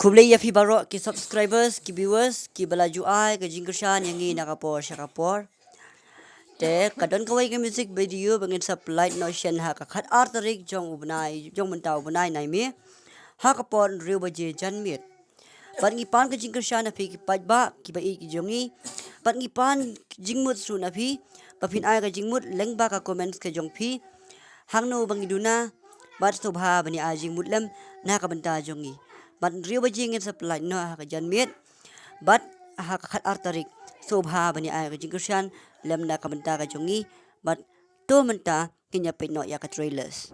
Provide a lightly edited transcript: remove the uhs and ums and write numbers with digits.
Kublai ya fi barok ki subscribers ki viewers ki balaju ai ke jingkershan yang ni nakapor syakapor. Te kadon kawai ke music video bangin supply notion ha ka khat artarik jong ubnai jong mentau ubnai nai mi ha kapor riu baje janmit. Pat ngi pan ke jingkershan na fi ki pajba ki bai ki jongi. Pat ngi pan jingmut su na fi papin ai ka jingmut lengba ka comments ke jong fi hangno bangiduna bat sobha bani a jingmut lem na ka benta jongi. Bat riu bajing in supply no ha janmit bat ha khat artarik sobha bani ai ka jingkershan lem na ka benta ka jongi bat to menta kinya pe no ya ka trailers.